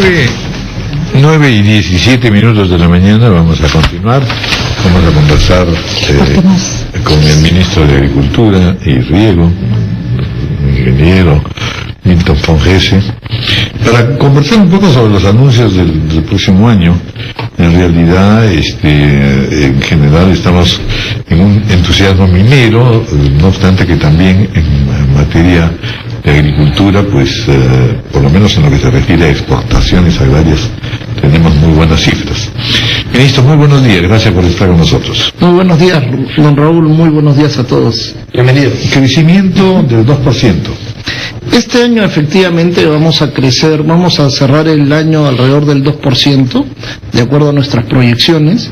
9:17 de la mañana, vamos a continuar. Vamos a conversar con el ministro de Agricultura y Riego, el ingeniero Milton Fongese, para conversar un poco sobre los anuncios del próximo año. En realidad, en general estamos en un entusiasmo minero, no obstante que también en materia de agricultura, pues por lo menos en lo que se refiere a exportaciones agrarias, tenemos muy buenas cifras. Ministro, muy buenos días, gracias por estar con nosotros. Muy buenos días, don Raúl, muy buenos días a todos. Bienvenido. Crecimiento del 2%. Este año efectivamente vamos a crecer, vamos a cerrar el año alrededor del 2%, de acuerdo a nuestras proyecciones.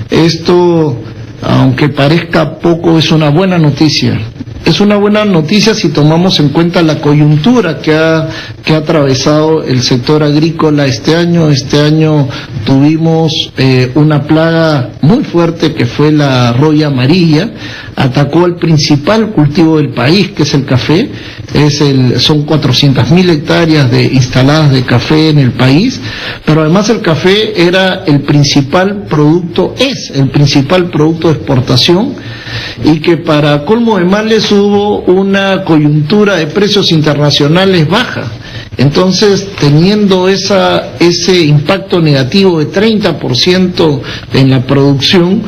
Esto, aunque parezca poco, es una buena noticia. Es una buena noticia si tomamos en cuenta la coyuntura que ha atravesado el sector agrícola este año. Este año tuvimos una plaga muy fuerte que fue la roya amarilla. Atacó al principal cultivo del país, que es el café. Son 400.000 hectáreas instaladas de café en el país, pero además el café es el principal producto de exportación, y que para colmo de males hubo una coyuntura de precios internacionales baja. Entonces, teniendo ese impacto negativo de 30% en la producción,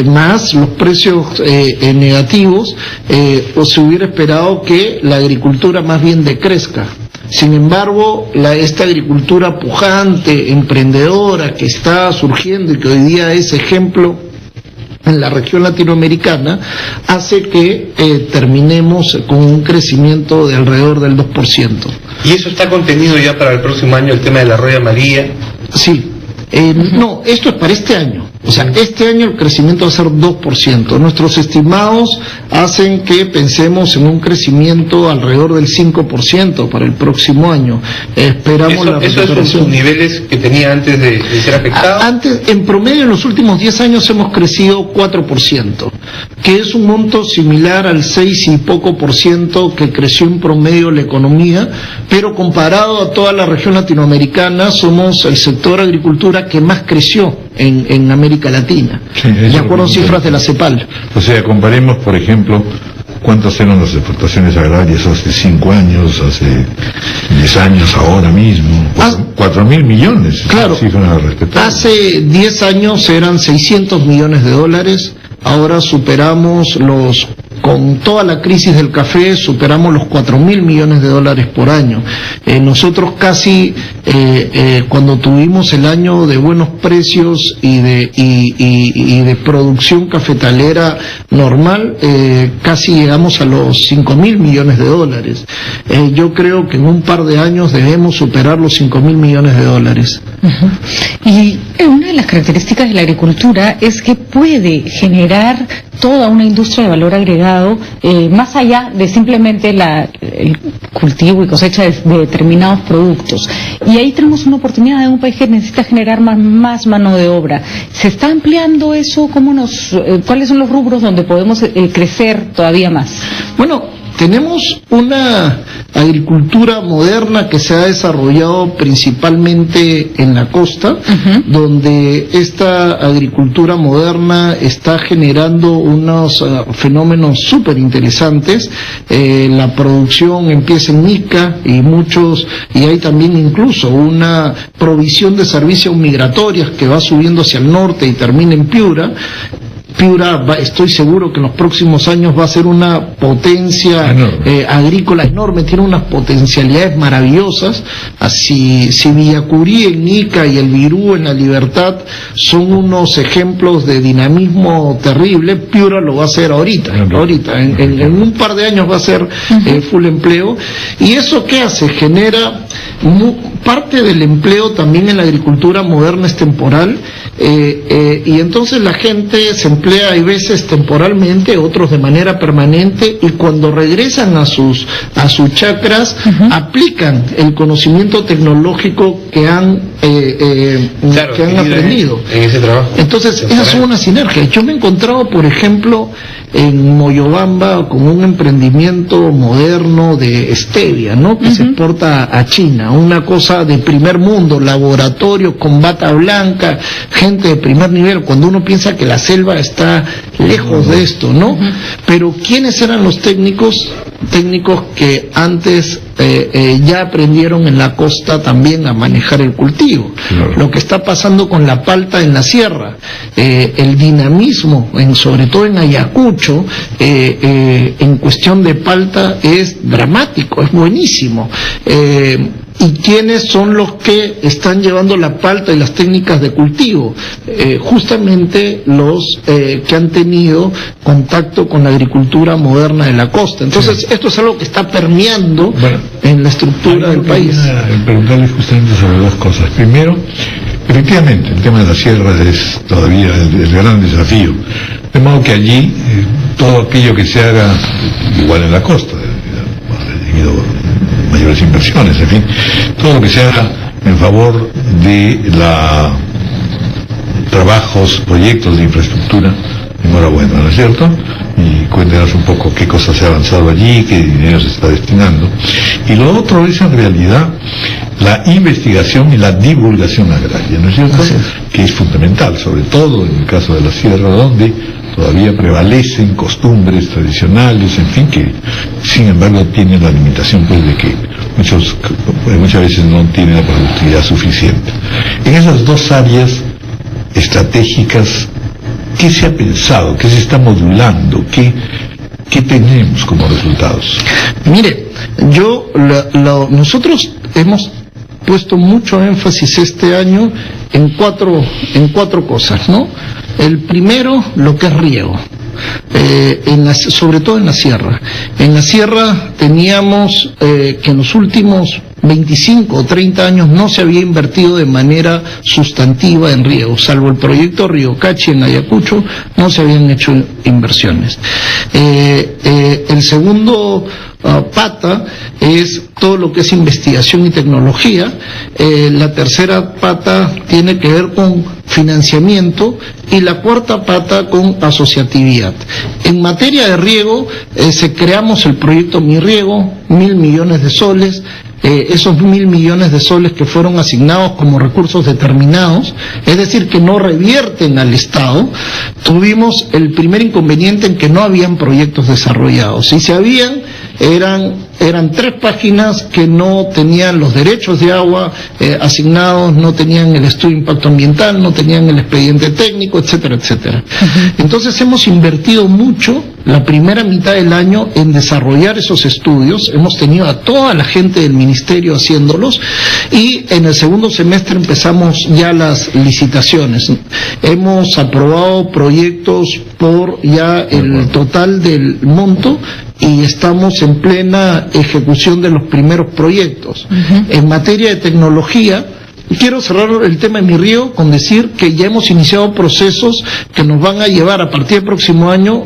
más los precios negativos, se hubiera esperado que la agricultura más bien decrezca. Sin embargo, esta agricultura pujante, emprendedora, que está surgiendo y que hoy día es ejemplo en la región latinoamericana, hace que terminemos con un crecimiento de alrededor del 2%. ¿Y eso está contenido ya para el próximo año, el tema de la roya amarilla? Sí. No, esto es para este año. O sea, este año el crecimiento va a ser 2%. Nuestros estimados hacen que pensemos en un crecimiento alrededor del 5% para el próximo año. Esperamos la recuperación. ¿Eso es sus niveles que tenía antes de ser afectado? Antes, en promedio, en los últimos 10 años hemos crecido 4%, que es un monto similar al 6 y poco por ciento que creció en promedio la economía, pero comparado a toda la región latinoamericana, somos el sector agricultura que más creció en América Latina, sí, de acuerdo a cifras de la CEPAL. O sea, comparemos, por ejemplo, cuántas eran las exportaciones agrarias hace 5 años, hace 10 años, ahora mismo. 4.000 millones. Claro, hace 10 años eran 600 millones de dólares, ahora superamos con toda la crisis del café, superamos los 4.000 millones de dólares por año. Nosotros casi, cuando tuvimos el año de buenos precios y de producción cafetalera normal, casi llegamos a los 5.000 millones de dólares. Yo creo que en un par de años debemos superar los 5.000 millones de dólares. Uh-huh. Y una de las características de la agricultura es que puede generar toda una industria de valor agregado, más allá de simplemente el cultivo y cosecha de determinados productos. Y ahí tenemos una oportunidad de un país que necesita generar más mano de obra. ¿Se está ampliando eso? ¿Cuáles son los rubros donde podemos crecer todavía más? Bueno, tenemos una agricultura moderna que se ha desarrollado principalmente en la costa, uh-huh, donde esta agricultura moderna está generando unos fenómenos súper interesantes. La producción empieza en Ica y hay también incluso una provisión de servicios migratorios que va subiendo hacia el norte y termina en Piura. Piura, estoy seguro que en los próximos años va a ser una potencia agrícola enorme, tiene unas potencialidades maravillosas. Así, si Villacurí en Ica y el Virú en La Libertad son unos ejemplos de dinamismo terrible, Piura lo va a hacer ahorita, en un par de años va a ser full empleo. ¿Y eso qué hace? Genera parte del empleo también en la agricultura moderna es temporal, y entonces la gente se emplea hay veces temporalmente, otros de manera permanente, y cuando regresan a sus chacras, uh-huh, aplican el conocimiento tecnológico que han aprendido en ese trabajo. Entonces esas son una sinergia. Yo me he encontrado, por ejemplo, en Moyobamba con un emprendimiento moderno de stevia, ¿no?, que uh-huh, se exporta a China. China, una cosa de primer mundo, laboratorios con bata blanca, gente de primer nivel, cuando uno piensa que la selva está lejos de esto, ¿no? Pero ¿quiénes eran los técnicos? Técnicos que antes ya aprendieron en la costa también a manejar el cultivo. Claro. Lo que está pasando con la palta en la sierra, el dinamismo, sobre todo en Ayacucho, en cuestión de palta es dramático, es buenísimo. ¿Y quiénes son los que están llevando la palta y las técnicas de cultivo? Justamente los que han tenido contacto con la agricultura moderna de la costa. Entonces, esto es algo que está permeando en la estructura del país. Preguntarle justamente sobre dos cosas. Primero, efectivamente, el tema de la sierra es todavía el gran desafío. De modo que allí, todo aquello que se haga, igual en la costa, ha habido mayores inversiones, en fin, todo lo que se haga en favor de trabajos, proyectos de infraestructura, enhorabuena, ¿no es cierto? Y cuéntenos un poco qué cosas se ha avanzado allí, qué dinero se está destinando. Y lo otro es en realidad la investigación y la divulgación agraria, ¿no es cierto? Que es fundamental, sobre todo en el caso de la sierra, donde todavía prevalecen costumbres tradicionales, en fin, que sin embargo tienen la limitación pues de que muchas veces no tienen la productividad suficiente. En esas dos áreas estratégicas, ¿qué se ha pensado? ¿Qué se está modulando? ¿Qué tenemos como resultados? Mire, nosotros hemos puesto mucho énfasis este año en cuatro cosas, ¿no? El primero, lo que es riego. Sobre todo en la sierra. En la sierra teníamos que en los últimos 25 o 30 años no se había invertido de manera sustantiva en riego, salvo el proyecto Riocachi en Ayacucho, no se habían hecho inversiones. El segundo pata es todo lo que es investigación y tecnología. La tercera pata tiene que ver con financiamiento y la cuarta pata con asociatividad. En materia de riego, creamos el proyecto Mi Riego, 1.000 millones de soles. Esos 1.000 millones de soles que fueron asignados como recursos determinados, es decir, que no revierten al Estado. Tuvimos el primer inconveniente en que no habían proyectos desarrollados. Si se habían, eran 3 páginas que no tenían los derechos de agua asignados, no tenían el estudio de impacto ambiental, no tenían el expediente técnico, etcétera, etcétera. Entonces hemos invertido mucho la primera mitad del año en desarrollar esos estudios, hemos tenido a toda la gente del ministerio haciéndolos, y en el segundo semestre empezamos ya las licitaciones. Hemos aprobado proyectos por ya el total del monto y estamos en plena ejecución de los primeros proyectos. En materia de tecnología, quiero cerrar el tema de Mi Río con decir que ya hemos iniciado procesos que nos van a llevar a partir del próximo año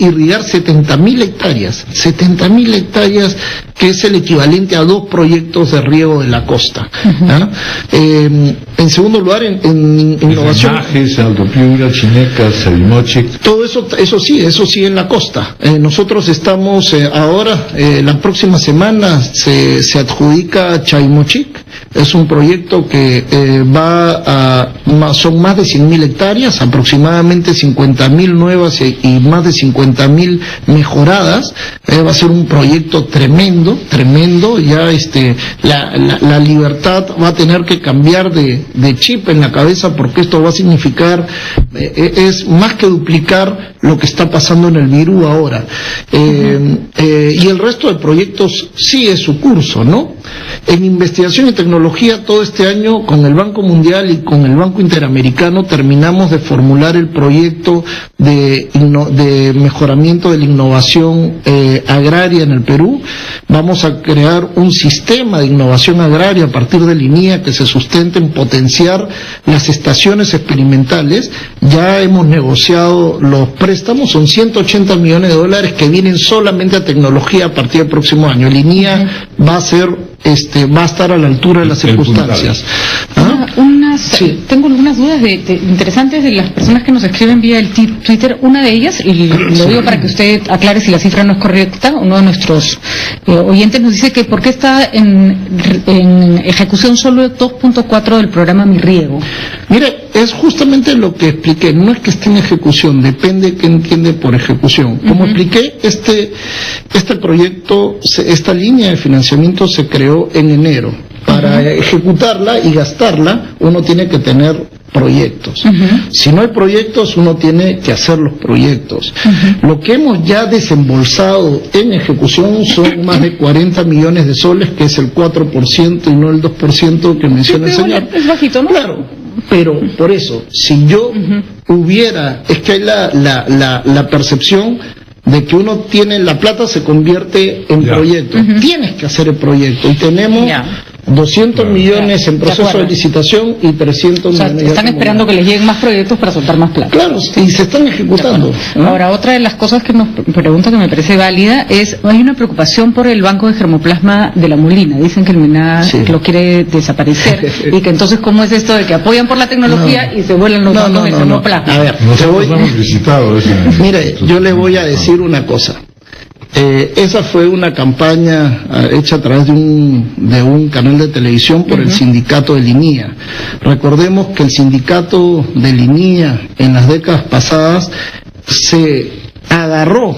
irrigar 70.000 hectáreas. 70.000 hectáreas, que es el equivalente a 2 proyectos de riego de la costa. En segundo lugar, en innovación. Najes, Alto Piura, Chinecas, Salimochic. Todo eso sí en la costa. Nosotros estamos ahora, la próxima semana se adjudica Chaimochic. Es un proyecto que son más de 100.000 hectáreas, aproximadamente 50.000 nuevas y más de 50.000 mejoradas. Va a ser un proyecto tremendo. Ya la Libertad va a tener que cambiar de chip en la cabeza, porque esto va a significar, es más que duplicar lo que está pasando en el Virú ahora. Y el resto de proyectos sigue su curso, ¿no? En investigación y tecnología, todo este año con el Banco Mundial y con el Banco Interamericano terminamos de formular el proyecto de mejoramiento de la innovación agraria en el Perú. Vamos a crear un sistema de innovación agraria a partir del INIA que se sustente en potenciar las estaciones experimentales. Ya hemos negociado los préstamos, son $180 millones que vienen solamente a tecnología a partir del próximo año. El INIA va a estar a la altura de las circunstancias. Sí. Tengo algunas dudas interesantes de las personas que nos escriben vía el Twitter. Una de ellas, y lo digo para que usted aclare si la cifra no es correcta, uno de nuestros oyentes nos dice que ¿por qué está en ejecución solo 2.4 del programa Mi Riego? Mire, es justamente lo que expliqué, no es que esté en ejecución, depende qué entiende por ejecución. Como expliqué, este proyecto, esta línea de financiamiento se creó en enero. Para ejecutarla y gastarla, uno tiene que tener proyectos. Si no hay proyectos, uno tiene que hacer los proyectos. Lo que hemos ya desembolsado en ejecución son más de 40 millones de soles, que es el 4% y no el 2% que menciona el señor. Es bajito, ¿no? Claro, pero por eso, si yo hubiera, es que hay la percepción de que uno tiene, la plata se convierte en proyecto. Tienes que hacer el proyecto y tenemos 200 millones en proceso de licitación y 300 millones. Están esperando que les lleguen más proyectos para soltar más plata. Claro, y se están ejecutando. Ahora, otra de las cosas que nos pregunta que me parece válida es, hay una preocupación por el banco de germoplasma de La Molina. Dicen que el MENA lo quiere desaparecer y que entonces, ¿cómo es esto de que apoyan por la tecnología y se vuelan los bancos de germoplasma? A ver, nosotros hemos visitado ese... Mire, yo le voy a decir una cosa. Esa fue una campaña hecha a través de un canal de televisión por el sindicato de Linía. Recordemos que el sindicato de Linía en las décadas pasadas se agarró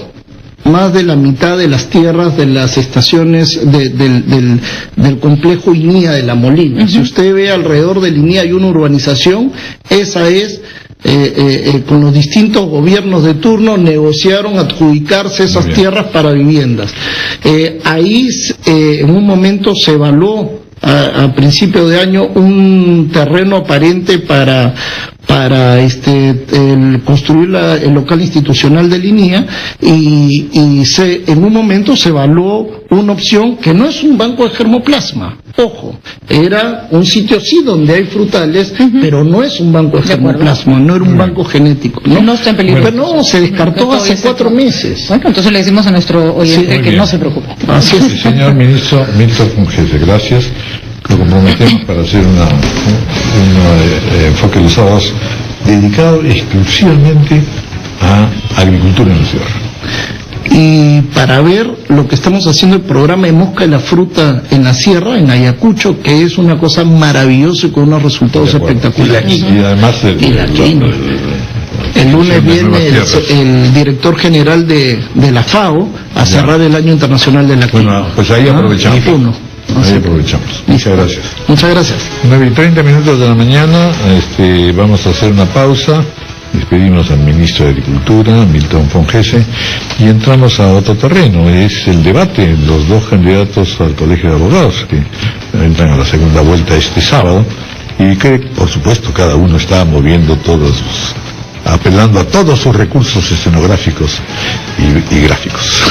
más de la mitad de las tierras de las estaciones del complejo INIA de La Molina. Si usted ve alrededor de Linía hay una urbanización, esa es... con los distintos gobiernos de turno negociaron adjudicarse esas tierras para viviendas. Ahí en un momento se evaluó a principio de año un terreno aparente para construir el local institucional de Linía y en un momento se evaluó una opción que no es un banco de germoplasma, ojo, era un sitio sí donde hay frutales, pero no es un banco de germoplasma, no era un banco genético, ¿no? Está en peligro. Pero no, se descartó hace 4 meses. Bueno, entonces le decimos a nuestro oyente que no se preocupe. Así es. Señor ministro Milton Fongese, gracias. Lo comprometemos para hacer un enfoque de los sábados dedicado exclusivamente a agricultura en la ciudad. Y para ver lo que estamos haciendo el programa de Mosca de la Fruta en la Sierra, en Ayacucho, que es una cosa maravillosa y con unos resultados espectaculares. Y además el lunes viene el director general de la FAO a cerrar el año internacional de la quinoa. Bueno, pues ahí aprovechamos. Ahí aprovechamos. Muchas gracias. Muchas gracias. 9:30 de la mañana, vamos a hacer una pausa. Despedimos al ministro de Agricultura, Milton Fongese, y entramos a otro terreno, es el debate, los dos candidatos al Colegio de Abogados, que entran a la segunda vuelta este sábado, y que, por supuesto, cada uno está moviendo apelando a todos sus recursos escenográficos y gráficos.